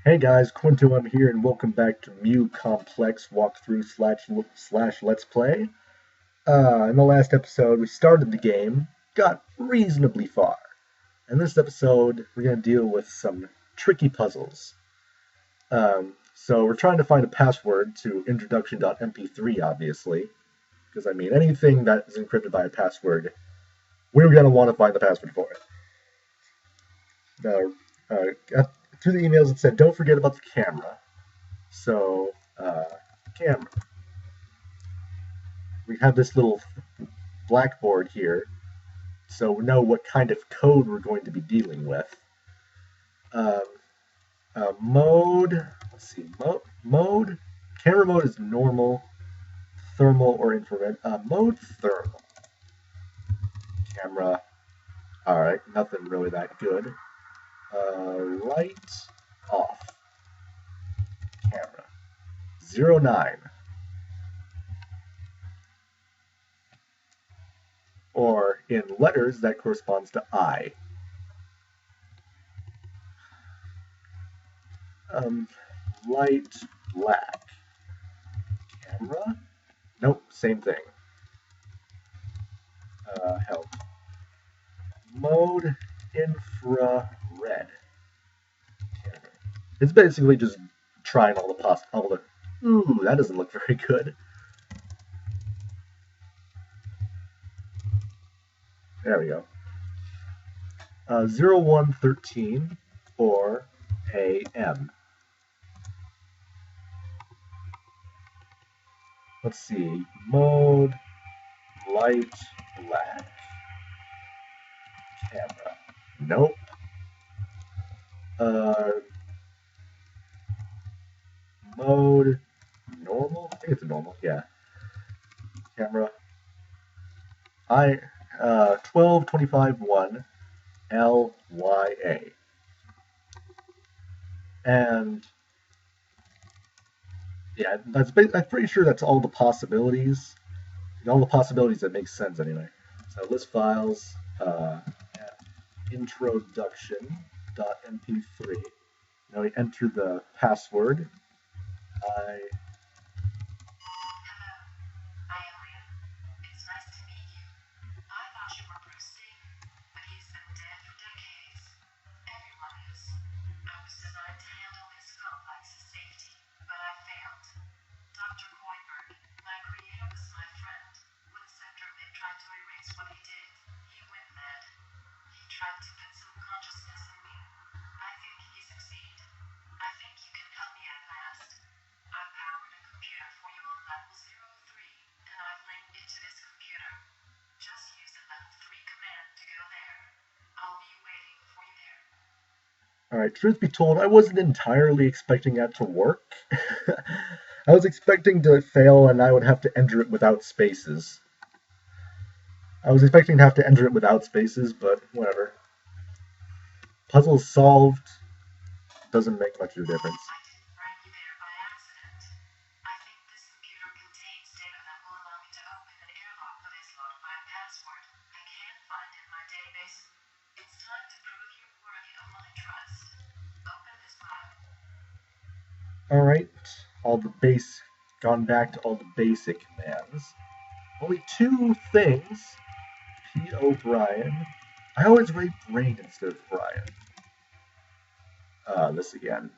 Hey guys, Quinto here, and welcome back to Mew Complex walkthrough slash Let's Play. In the last episode, we started the game, got reasonably far. In this episode, we're going to deal with some tricky puzzles. So we're trying to find a password to introduction.mp3, obviously, because I mean, anything that is encrypted by a password, we're going to want to find the password for it. Through the emails, it said, don't forget about the camera. So, camera. We have this little blackboard here, so we know what kind of code we're going to be dealing with. Um, mode, let's see, mode, camera mode is normal, thermal, or infrared. Mode thermal. Camera, alright, nothing really that good. Light off. Camera. 09. Or in letters, that corresponds to I. Light black. Camera? Nope, same thing. Help. Mode infrared. Camera. It's basically just trying all the Ooh, that doesn't look very good. There we go. 0113 or AM. Let's see. Mode light black. Camera. Nope. Mode normal. I think it's a normal. Yeah. Camera. 1225-1 LYA. And yeah, I'm pretty sure that's all the possibilities. All the possibilities that make sense anyway. So list files, introduction.mp3. Now we enter the password. Alright, truth be told, I wasn't entirely expecting that to work. I was expecting to fail and I would have to enter it without spaces. I was expecting to have to enter it without spaces, but whatever. Puzzle solved. Doesn't make much of a difference. Alright, gone back to all the basic commands. Only two things. Pete O'Brien. I always write Brain instead of Brian. This again.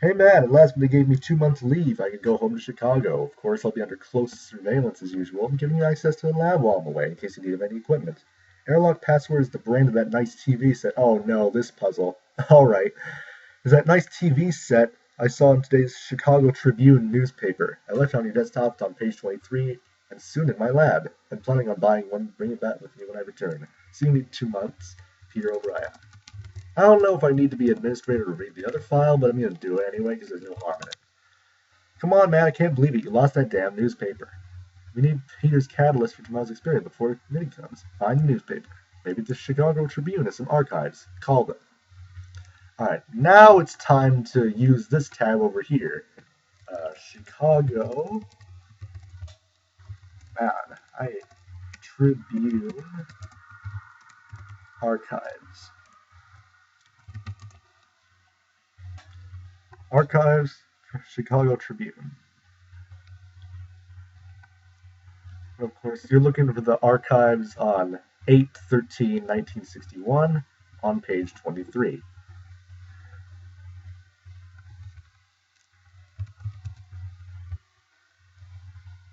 Hey man, at last they gave me 2 months leave. I could go home to Chicago. Of course, I'll be under close surveillance as usual, giving you access to the lab while I'm away in case you need any equipment. Airlock password is the brand of that nice TV set. Oh no, this puzzle. Alright. Is that nice TV set I saw in today's Chicago Tribune newspaper. I left it on your desktop, it's on page 23, and soon in my lab. I'm planning on buying one, bring it back with me when I return. See you in 2 months. Peter O'Brien. I don't know if I need to be administrator to read the other file, but I'm going to do it anyway because there's no harm in it. Come on, man, I can't believe it. You lost that damn newspaper. We need Peter's catalyst for tomorrow's experiment before Minnie comes. Find the newspaper. Maybe the Chicago Tribune has some archives. Call them. Alright, now it's time to use this tab over here. Chicago Tribune Archives. Archives, Chicago Tribune. Of course, you're looking for the archives on 8/13/1961 on page 23.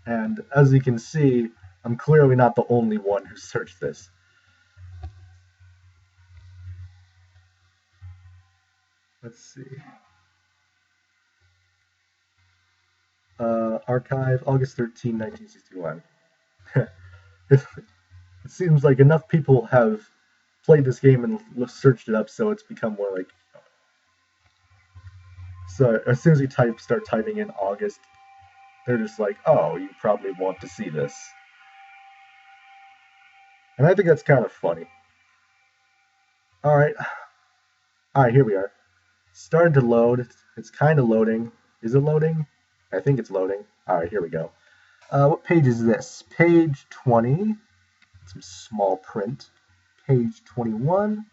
And as you can see, I'm clearly not the only one who searched this. Let's see. Archive, August 13, 1961. It seems like enough people have played this game and searched it up, so it's become more like. So as soon as you start typing in August, they're just like, oh, you probably want to see this. And I think that's kind of funny. All right, here we are. Starting to load. It's kind of loading. Is it loading? I think it's loading. All right, here we go. What page is this? Page 20. Some small print. Page 21.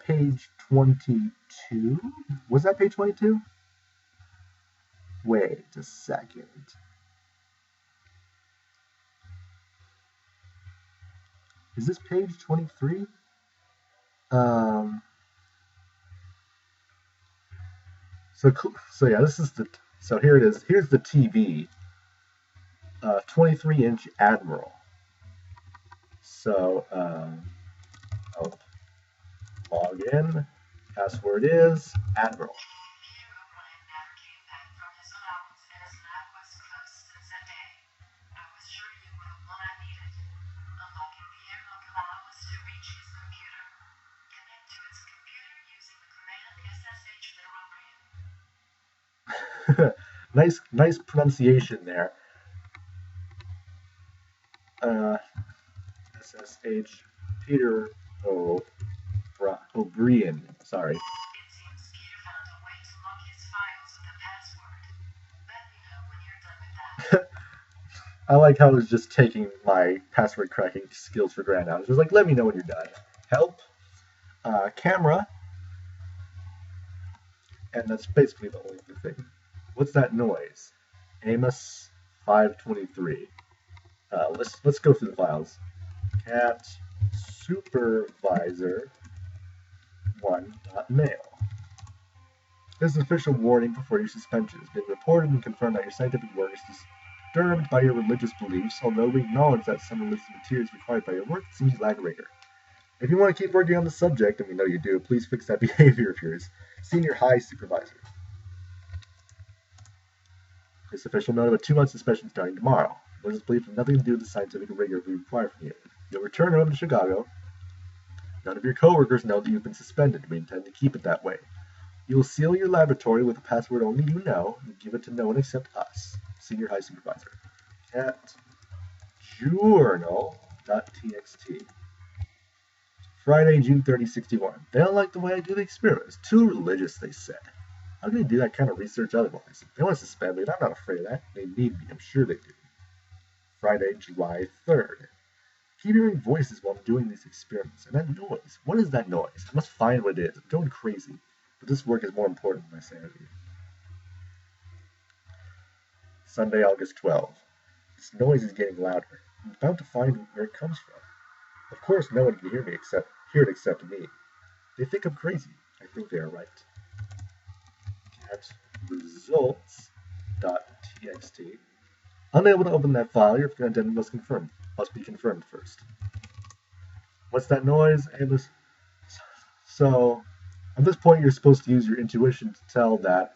Page 22. Was that page 22? Wait a second. Is this page 23? So yeah, this is so here it is. Here's the TV. 23-inch Admiral. So I'll log in. Password is Admiral. nice pronunciation there. SSH Peter O'Brien. Sorry. It seems Peter found a way to lock his files with a password. Let me know when you're done with that. I like how it was just taking my password cracking skills for granted. I was just like, let me know when you're done. Help. Camera. And that's basically the only thing. What's that noise? Amos 523. Let's go through the files. Cat supervisor 1.mail. This is an official warning before your suspension. It's been reported and confirmed that your scientific work is disturbed by your religious beliefs, although we acknowledge that some religious materials required by your work seems lag rigor. If you want to keep working on the subject, and we know you do, please fix that behavior of yours. Senior High Supervisor. This official note of a 2-month suspension starting tomorrow. What is believed to have nothing to do with the scientific rigor we require from you. You'll return home to Chicago. None of your coworkers know that you've been suspended. We intend to keep it that way. You will seal your laboratory with a password only you know and give it to no one except us. Senior High Supervisor. At journal.txt. Friday, June 30, 61. They don't like the way I do the experiments. Too religious, they said. How can they do that kind of research otherwise? They want to suspend me, and I'm not afraid of that. They need me. I'm sure they do. Friday, July 3rd. Keep hearing voices while I'm doing these experiments. And that noise. What is that noise? I must find what it is. I'm going crazy. But this work is more important than my sanity. Sunday, August 12th. This noise is getting louder. I'm about to find where it comes from. Of course, no one can hear it except me. They think I'm crazy. I think they are right. At results.txt. Unable to open that file, your identity must be confirmed first. What's that noise? So, at this point, you're supposed to use your intuition to tell that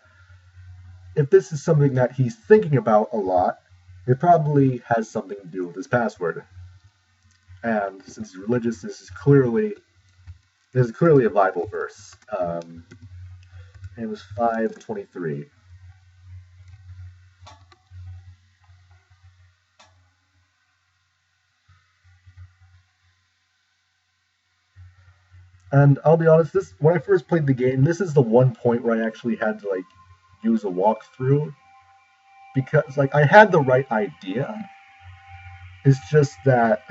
if this is something that he's thinking about a lot, it probably has something to do with his password. And since he's religious, this is clearly a Bible verse. Amos 5:23. And I'll be honest, when I first played the game, this is the one point where I actually had to use a walkthrough, because I had the right idea. It's just that,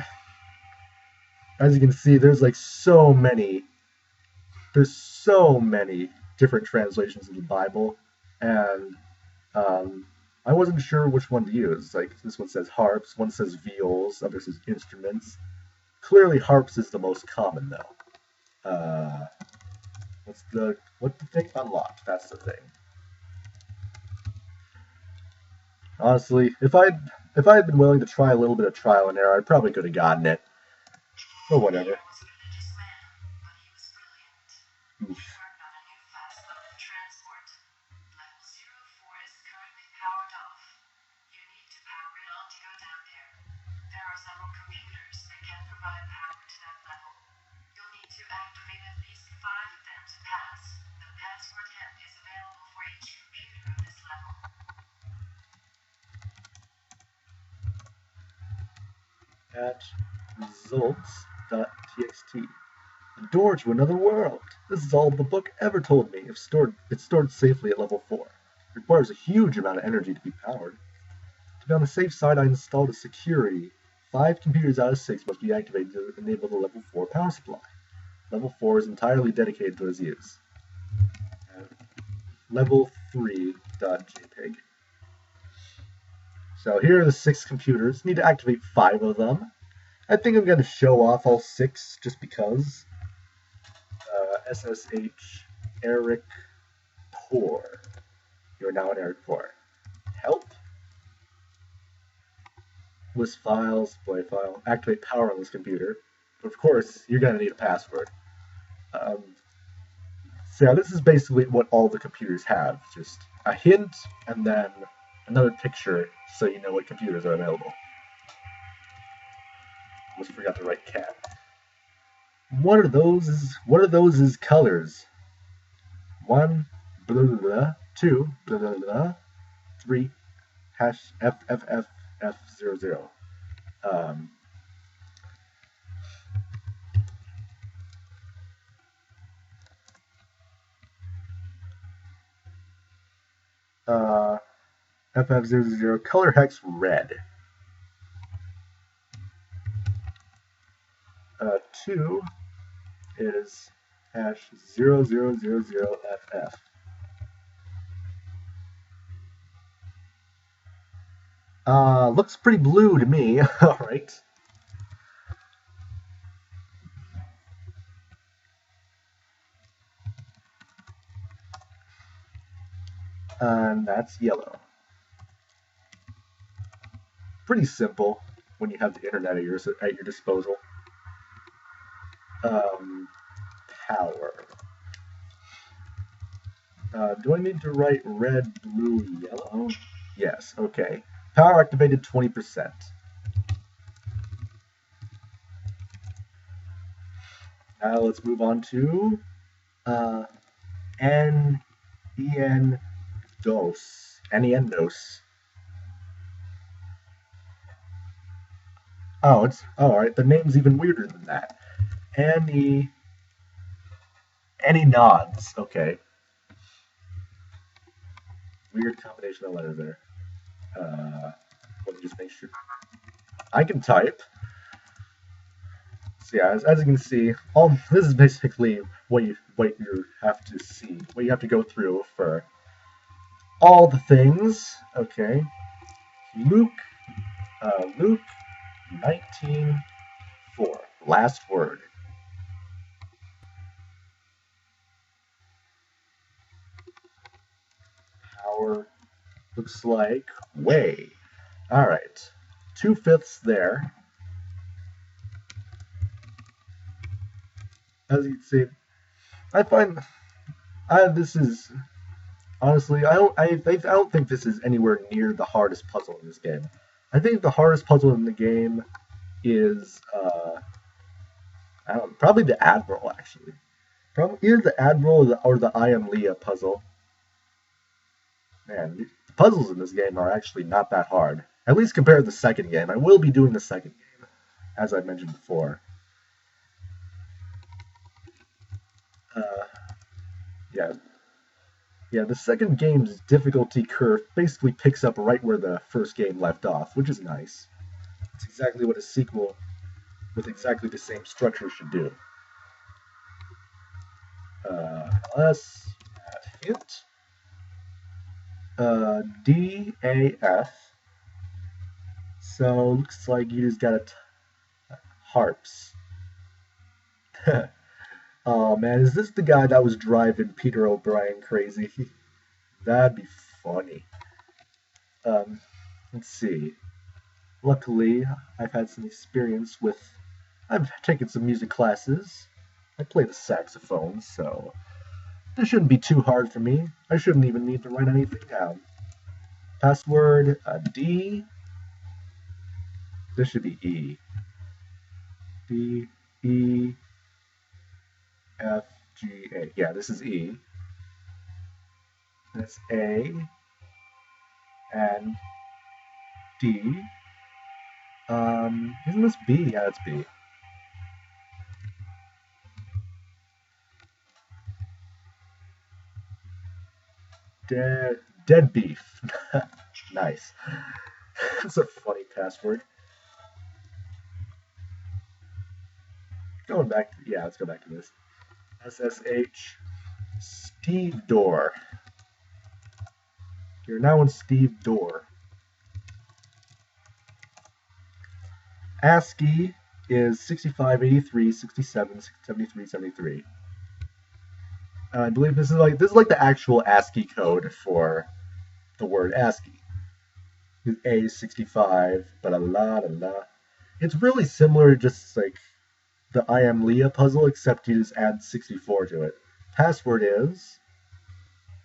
as you can see, there's so many different translations of the Bible, and I wasn't sure which one to use. Like this one says harps, one says viols, other says instruments. Clearly, harps is the most common though. What the thing unlocked? That's the thing. Honestly, if I had been willing to try a little bit of trial and error, I probably could have gotten it. But whatever. Oof. At results.txt. The door to another world. This is all the book ever told me. If it's stored safely at level 4. It requires a huge amount of energy to be powered. To be on the safe side, I installed a security. 5 computers out of 6 must be activated to enable the level 4 power supply. Level 4 is entirely dedicated to its use. Level3.jpg. So here are the 6 computers. Need to activate 5 of them. I think I'm going to show off all 6 just because. SSH Eric Core. You're now an Eric Core. Help. List files, display file, activate power on this computer. But of course, you're going to need a password. So yeah, this is basically what all the computers have. Just a hint and then another picture so you know what computers are available. Almost forgot to write cat. What are those is colors. 1, blah, blah, blah, 2, blah, blah, blah, 3, hash FFFF00. FF00, color hex red. 2 is hash 0000FF. Looks pretty blue to me. All right. And that's yellow. Pretty simple when you have the internet at your disposal. Power. Do I need to write red, blue, yellow? Yes, okay. Power activated 20%. Now let's move on to Eniendos. Oh, it's alright. The name's even weirder than that. Any nods. Okay. Weird combination of letters there. Let me just make sure. I can type. So yeah, as you can see, this is basically what you have to see, what you have to go through for all the things. Okay. Luke 19:4. Last word. Power looks like way. All right, 2/5 there. As you can see, I find this is honestly I don't think this is anywhere near the hardest puzzle in this game. I think the hardest puzzle in the game is probably the Admiral actually. Probably either the Admiral or the I Am Leah puzzle. Man, the puzzles in this game are actually not that hard. At least compared to the second game. I will be doing the second game, as I mentioned before. Yeah, the second game's difficulty curve basically picks up right where the first game left off, which is nice. It's exactly what a sequel with exactly the same structure should do. int DAF. So looks like you just got a harps. Oh man, is this the guy that was driving Peter O'Brien crazy? That'd be funny. Um, let's see. Luckily, I've had some experience with. I've taken some music classes. I play the saxophone, so this shouldn't be too hard for me. I shouldn't even need to write anything down. Password D. This should be E. D E F G A. Yeah, this is E. That's A and D. Isn't this B? Yeah, it's B. Dead beef. Nice. That's a funny password. Going back, yeah, let's go back to this. SSH Steve Door. You're now in Steve Door. ASCII is 65, 83, 67, 73, 73. I believe this is like the actual ASCII code for the word ASCII. A 65, but a la. It's really similar, just like the I Am Leah puzzle, except you just add 64 to it. Password is.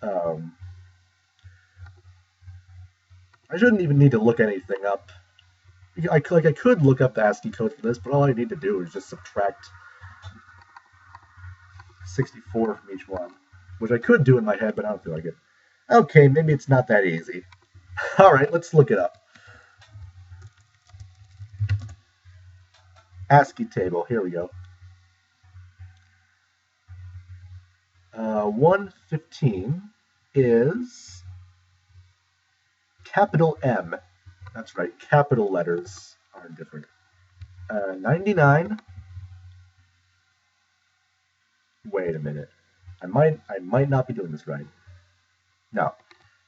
I shouldn't even need to look anything up. I could look up the ASCII code for this, but all I need to do is just subtract 64 from each one, which I could do in my head, but I don't feel like it. Okay, maybe it's not that easy. All right, let's look it up. ASCII table, here we go. 115 is capital M. That's right, capital letters are different. 99. Wait a minute. I might not be doing this right. No,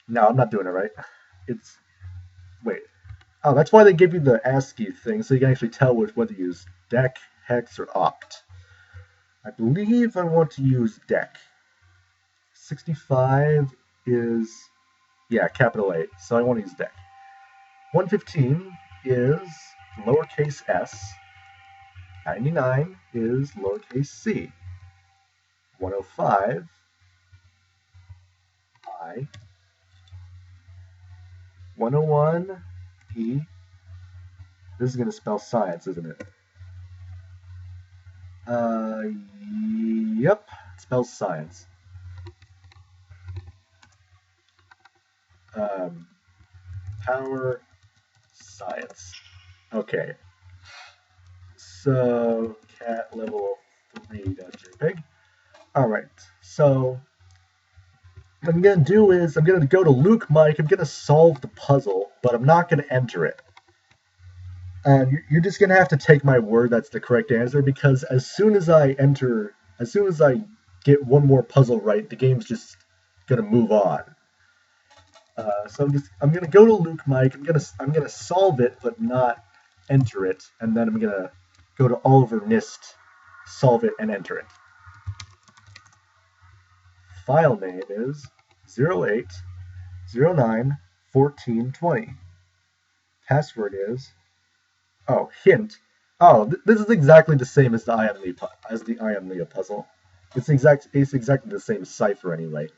I'm not doing it right. It's wait. Oh, that's why they give you the ASCII thing, so you can actually tell whether you use dec, hex, or oct. I believe I want to use dec. 65 is, yeah, capital A, so I want to use dec. 115 is lowercase s. 99 is lowercase c. 105 I. 101 E. This is going to spell science, isn't it? Yep, it spells science. Power science. Okay. So, cat level 3.jpg. Alright, so what I'm going to do is I'm going to go to Luke Mike, I'm going to solve the puzzle, but I'm not going to enter it. And you're just going to have to take my word that's the correct answer, because as soon as I get one more puzzle right, the game's just going to move on. So I'm going to go to Luke Mike, I'm going to solve it, but not enter it, and then I'm going to go to Oliver Nist, solve it, and enter it. File name is 08091420. Password is, hint. This is exactly the same as the I Am Leah puzzle. It's exactly the same cipher anyway.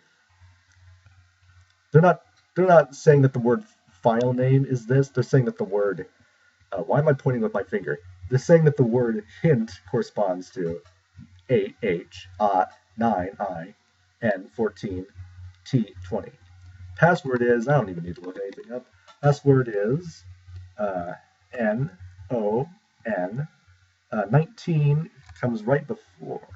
They're not saying that the word file name is this. They're saying that the word. Why am I pointing with my finger? They're saying that the word hint corresponds to 8H 9I N 14 T 20. Password is, I don't even need to look anything up. Password is N O N 19 comes right before.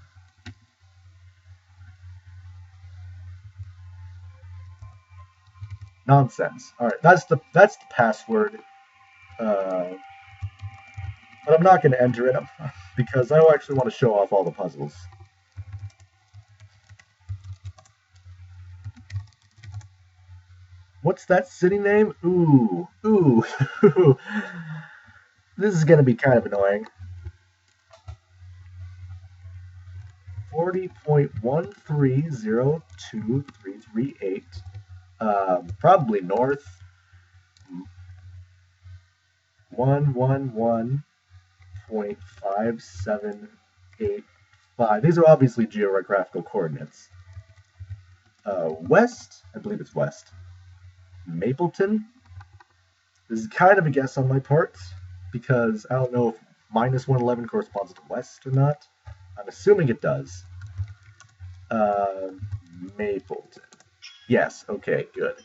Nonsense. All right, that's the password. But I'm not going to enter it because I actually want to show off all the puzzles. What's that city name? Ooh, ooh. This is going to be kind of annoying. 40.1302338. Probably north. 111.5785. These are obviously geographical coordinates. West, I believe it's west. Mapleton. This is kind of a guess on my part because I don't know if minus 111 corresponds to west or not. I'm assuming it does. Mapleton. Yes, okay, good.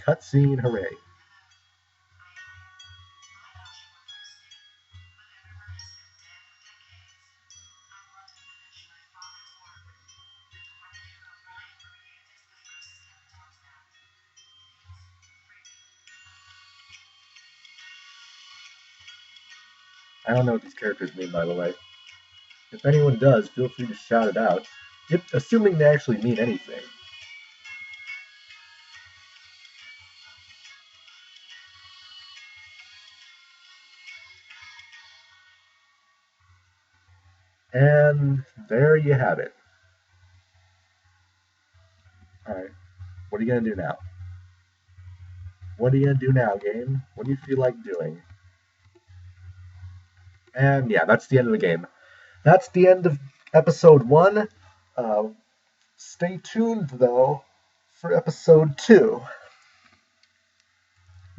Cutscene, hooray. I don't know what these characters mean, by the way. If anyone does, feel free to shout it out, assuming they actually mean anything. And there you have it. Alright, what are you going to do now? What are you going to do now, game? What do you feel like doing? And yeah, that's the end of the game. That's the end of episode 1. Stay tuned, though, for episode 2,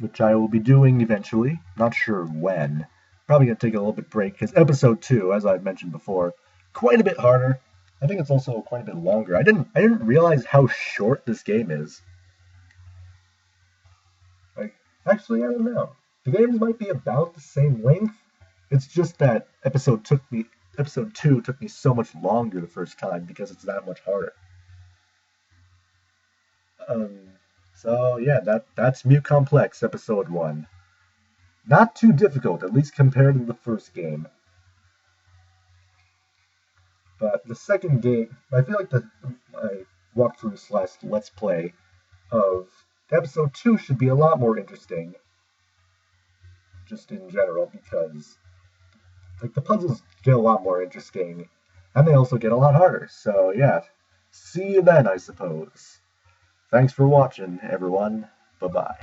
which I will be doing eventually. Not sure when. Probably going to take a little bit break, because episode 2, as I've mentioned before, quite a bit harder. I think it's also quite a bit longer. I didn't realize how short this game is. Like, actually, I don't know. The games might be about the same length. It's just that episode 2 took me so much longer the first time because it's that much harder. Um, so yeah, that's Mute Complex episode 1. Not too difficult, at least compared to the first game. But the second game, I feel like my walkthrough slash let's play of episode 2 should be a lot more interesting, just in general, because like the puzzles get a lot more interesting, and they also get a lot harder. So yeah, see you then, I suppose. Thanks for watching, everyone. Bye-bye.